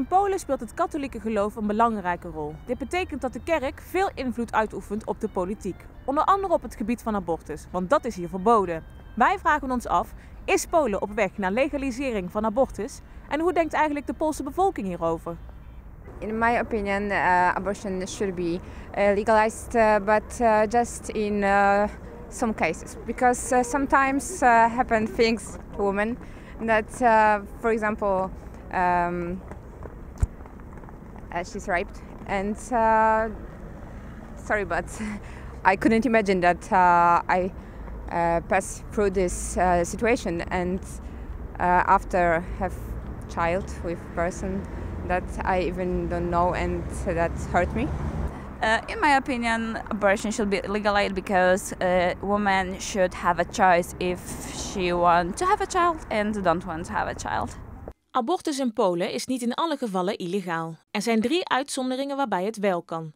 In Polen speelt het katholieke geloof een belangrijke rol. Dit betekent dat de kerk veel invloed uitoefent op de politiek. Onder andere op het gebied van abortus, want dat is hier verboden. Wij vragen ons af, is Polen op weg naar legalisering van abortus? En hoe denkt eigenlijk de Poolse bevolking hierover? In my opinion, abortion should be legalized, but just in some cases, because sometimes happen things to women that, for example, she's raped, and sorry, but I couldn't imagine that I pass through this situation and after have child with person that I even don't know, and that hurt me. In my opinion, abortion should be legalized because a woman should have a choice if she wants to have a child and don't want to have a child. Abortus in Polen is niet in alle gevallen illegaal. Er zijn 3 uitzonderingen waarbij het wel kan.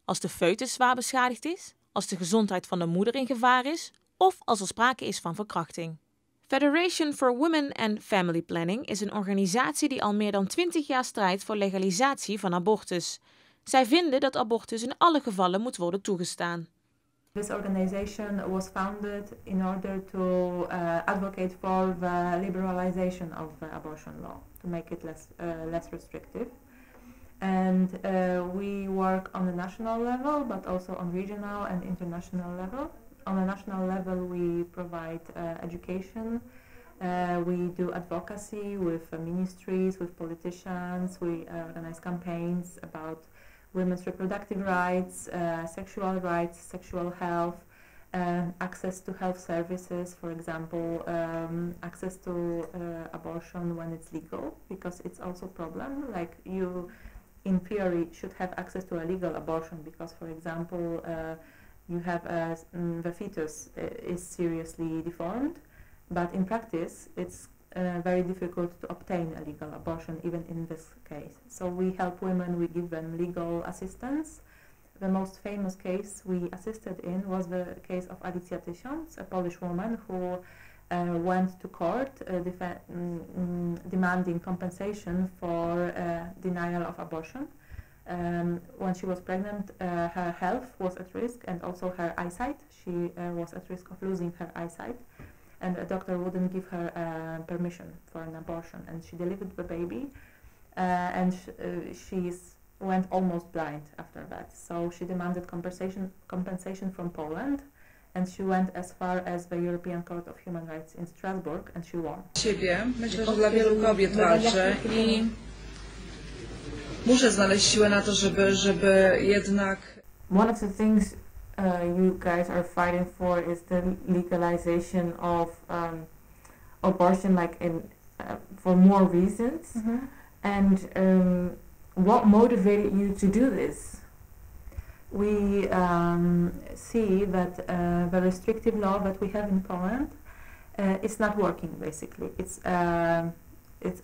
Als de foetus zwaar beschadigd is, als de gezondheid van de moeder in gevaar is of als er sprake is van verkrachting. Federation for Women and Family Planning is een organisatie die al meer dan 20 jaar strijdt voor legalisatie van abortus. Zij vinden dat abortus in alle gevallen moet worden toegestaan. This organization was founded in order to advocate for the liberalization of the abortion law, to make it less restrictive. And we work on the national level, but also on regional and international level. On a national level, we provide education. We do advocacy with ministries, with politicians. We organize campaigns about women's reproductive rights, sexual health, access to health services, for example, access to abortion when it's legal, because it's also a problem. Like, you, in theory, should have access to a legal abortion because, for example, you have the fetus is seriously deformed, but in practice it's very difficult to obtain a legal abortion even in this case. So we help women, we give them legal assistance. The most famous case we assisted in was the case of Alicja Tysiąc, a Polish woman who went to court demanding compensation for denial of abortion. When she was pregnant, her health was at risk and also her eyesight. She was at risk of losing her eyesight, and a doctor wouldn't give her permission for an abortion, and she delivered the baby, and she went almost blind after that. So she demanded compensation from Poland, and she went as far as the European Court of Human Rights in Strasbourg, and she won. Myślę, że dla wielu kobiet walczę i muszę znaleźć siłę na to, żeby jednak... One of the things you guys are fighting for is the legalization of abortion, like for more reasons. Mm-hmm. And what motivated you to do this? We see that the restrictive law that we have in Poland is not working. Basically, it's a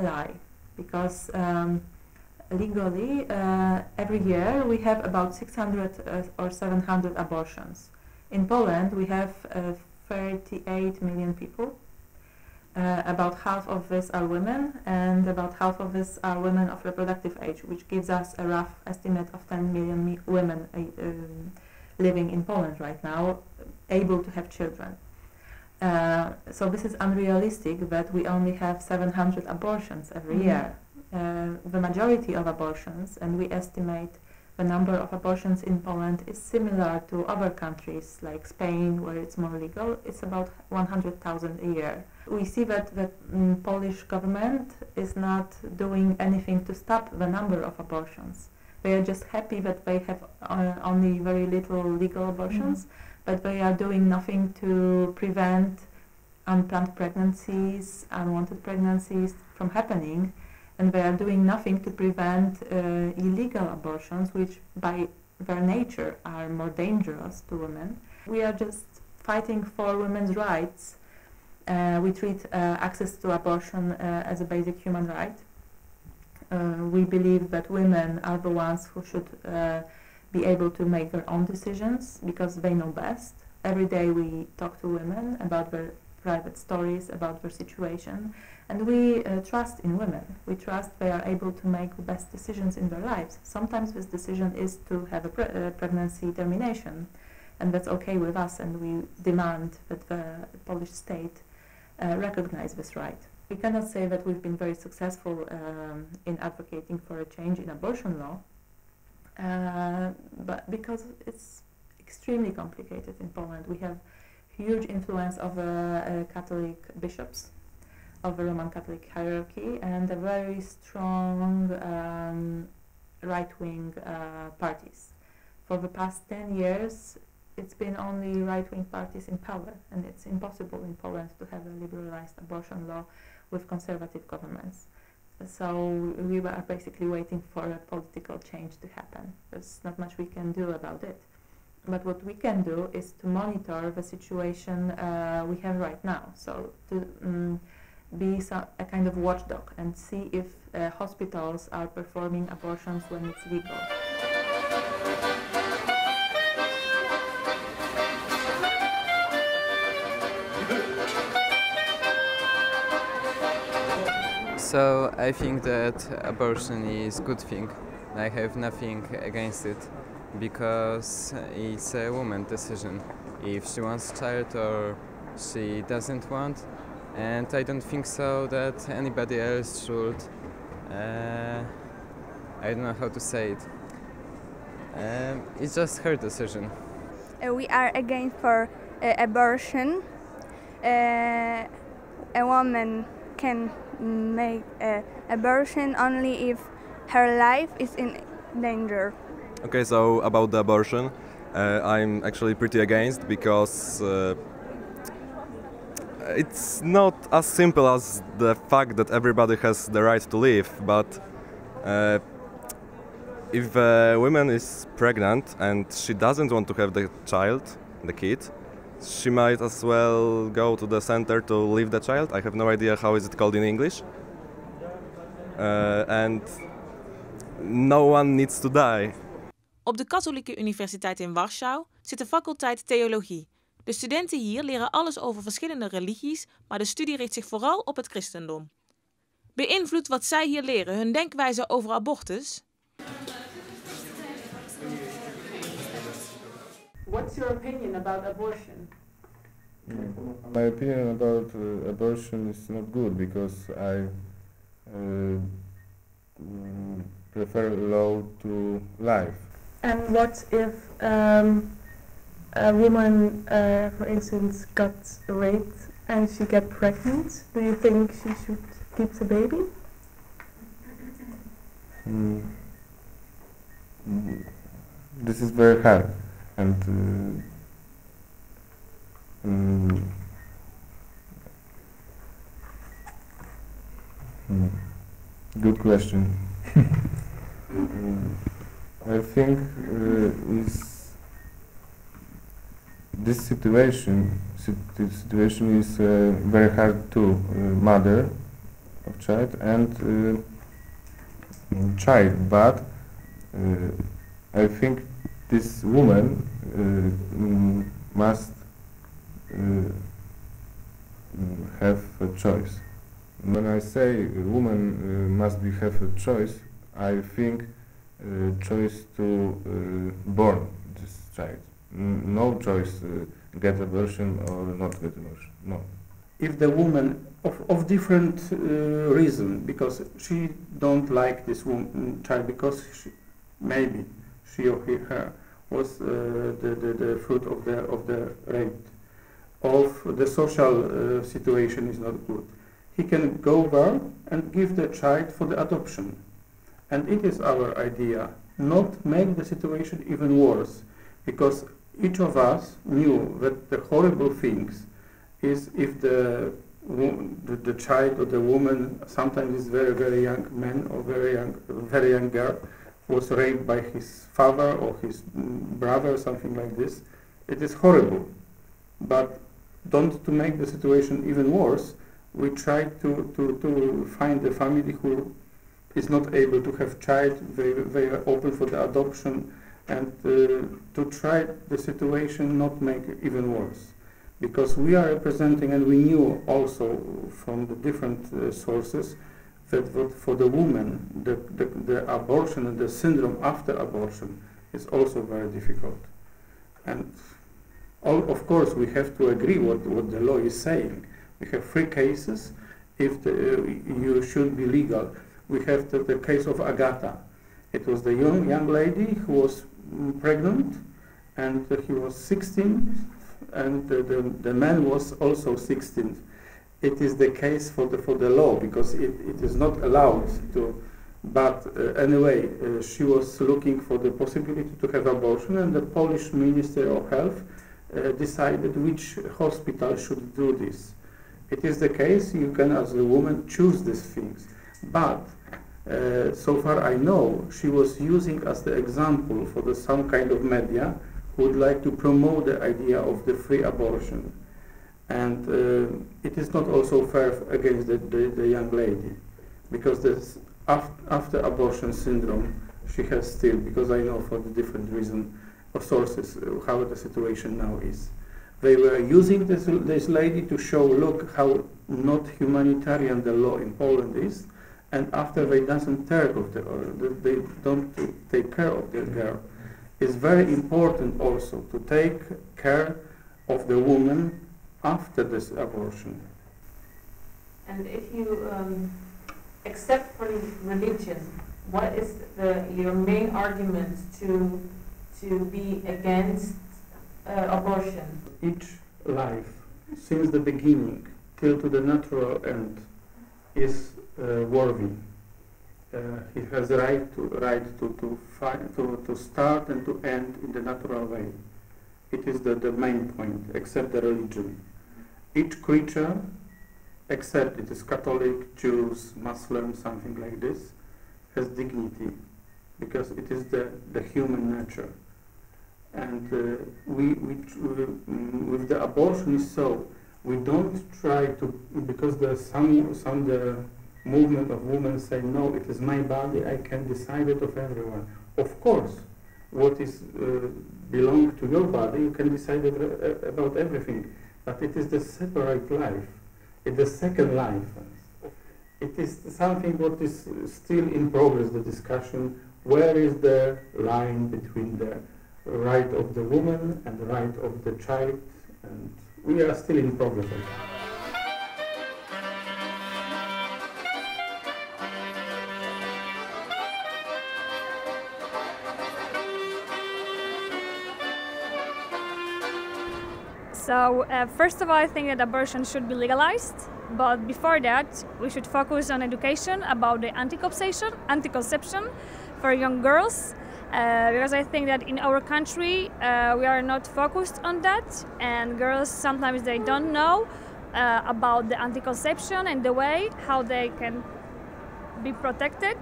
lie, because legally, every year we have about 600 or 700 abortions. In Poland, we have 38 million people. About half of this are women, and about half of this are women of reproductive age, which gives us a rough estimate of 10 million women living in Poland right now, able to have children. So this is unrealistic that we only have 700 abortions every year. The majority of abortions, and we estimate the number of abortions in Poland is similar to other countries like Spain, where it's more legal. It's about 100,000 a year. We see that the Polish government is not doing anything to stop the number of abortions. They are just happy that they have only very little legal abortions, but they are doing nothing to prevent unplanned pregnancies, unwanted pregnancies from happening. And they are doing nothing to prevent illegal abortions, which by their nature are more dangerous to women. We are just fighting for women's rights. We treat access to abortion as a basic human right. We believe that women are the ones who should be able to make their own decisions because they know best. Every day we talk to women about their private stories about their situation, and we trust in women. We trust they are able to make the best decisions in their lives. Sometimes this decision is to have a pregnancy termination, and that's okay with us, and we demand that the Polish state recognize this right. We cannot say that we've been very successful in advocating for a change in abortion law, but because it's extremely complicated in Poland. We have huge influence of Catholic bishops, of the Roman Catholic hierarchy, and a very strong right-wing parties. For the past 10 years, it's been only right-wing parties in power, and it's impossible in Poland to have a liberalized abortion law with conservative governments. So we are basically waiting for a political change to happen. There's not much we can do about it. But what we can do is to monitor the situation we have right now. So to be a kind of watchdog and see if hospitals are performing abortions when it's legal. So I think that abortion is a good thing. I have nothing against it because it's a woman's decision if she wants a child or she doesn't want, and I don't think so that anybody else should. I don't know how to say it. It's just her decision. We are against for abortion. A woman can make abortion only if her life is in danger. Okay, so about the abortion, I'm actually pretty against because it's not as simple as the fact that everybody has the right to live, but if a woman is pregnant and she doesn't want to have the child, the kid, she might as well go to the center to leave the child. I have no idea how is it called in English. And no one needs to die. Op de Katholieke Universiteit in Warschau zit de faculteit Theologie. De studenten hier leren alles over verschillende religies, maar de studie richt zich vooral op het christendom. Beïnvloedt wat zij hier leren hun denkwijze over abortus? What's your opinion about abortion? My opinion about abortion is not good because I prefer law to life. And what if a woman, for instance, got raped and she got pregnant? Do you think she should keep the baby? This is very hard, and good question. I think this situation is very hard to mother of child and child, but I think this woman must have a choice. When I say a woman must have a choice, I think choice to born this child. No choice get abortion or not get abortion. No. If the woman of different reason, because she don't like this child because maybe she or her was the fruit of the rape, of the social situation is not good. He can go there and give the child for the adoption. And it is our idea not make the situation even worse, because each of us knew that the horrible things is if the child or the woman, sometimes is very young man or very young girl, was raped by his father or his brother, something like this. It is horrible. But don't to make the situation even worse, we try to find a family who is not able to have child. They are open for the adoption, and to try the situation not make it even worse. because we are representing, and we knew also from the different sources that for the woman, the abortion and the syndrome after abortion is also very difficult. And of course, we have to agree what the law is saying. We have 3 cases if you should be legal. We have the case of Agata. It was the young lady who was pregnant, and he was 16, and the man was also 16. It is the case for the law, because it is not allowed to. But anyway, she was looking for the possibility to have abortion, and the Polish Minister of Health decided which hospital should do this. It is the case, you can as a woman choose these things. But so far I know, she was using as the example for some kind of media who would like to promote the idea of the free abortion. And it is not also fair against the young lady, because this after abortion syndrome she has still, because I know for the different reason or sources how the situation now is. They were using this lady to show, look how not humanitarian the law in Poland is, and after they doesn't take of they don't take care of the girl. It's very important also to take care of the woman after this abortion. And if you except for religion, what is your main argument to be against abortion? Each life, since the beginning till to the natural end, is worthy. He has the right to start and to end in the natural way. It is the main point, except the religion. Each creature, except it is Catholic, Jews, Muslim, something like this, has dignity, because it is the human nature. And with the abortion is so, we don't try to, because there's some the movement of women say, no, it is my body, I can decide it of everyone. Of course, what is belong to your body, you can decide about everything, but it is the separate life. It's the second life. It is something what is still in progress, the discussion, where is the line between the right of the woman and the right of the child, and we are still in progress of that. So first of all, I think that abortion should be legalized, but before that we should focus on education about the anti-conception for young girls, because I think that in our country we are not focused on that, and girls sometimes they don't know about the anti-conception and the way how they can be protected.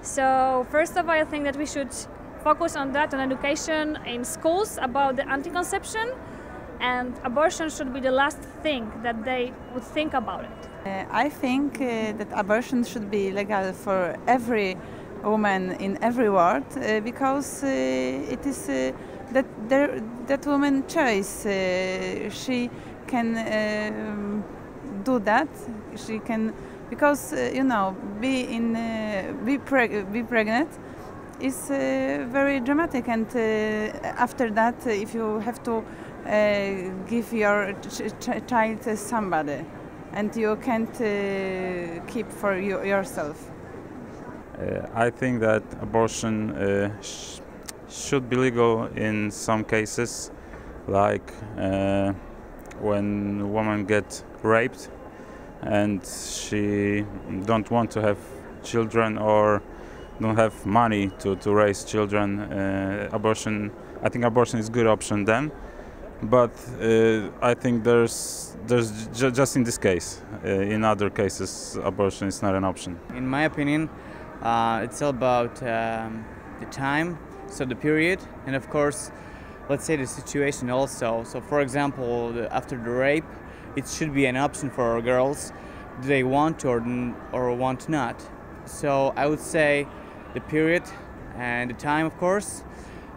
So first of all, I think that we should focus on that, on education in schools about the anti-conception, and abortion should be the last thing that they would think about it. I think that abortion should be legal for every woman in every world, because it is that woman's choice. She can do that. She can, because be pregnant is very dramatic, and after that, if you have to give your child to somebody, and you can't keep for yourself. I think that abortion should be legal in some cases, like when a woman gets raped and she don't want to have children or don't have money to raise children. Abortion, I think abortion is a good option then. But I think there's just in this case. In other cases, abortion is not an option. In my opinion, it's all about the time, so the period, and of course, let's say the situation also. So, for example, after the rape, it should be an option for girls. Do they want to or want not? So I would say the period and the time, of course,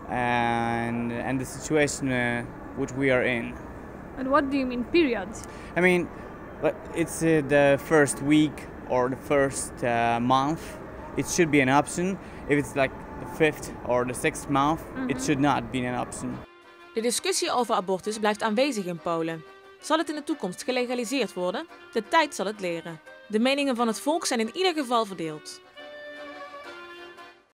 and the situation which we are in. And what do you mean period? I mean, it's the first week or the first month. It should be an option. If it's like the 5th or the 6th month, it should not be an option. De discussie over abortus blijft aanwezig in Polen. Zal het in de toekomst gelegaliseerd worden? De tijd zal het leren. De meningen van het volk zijn in ieder geval verdeeld.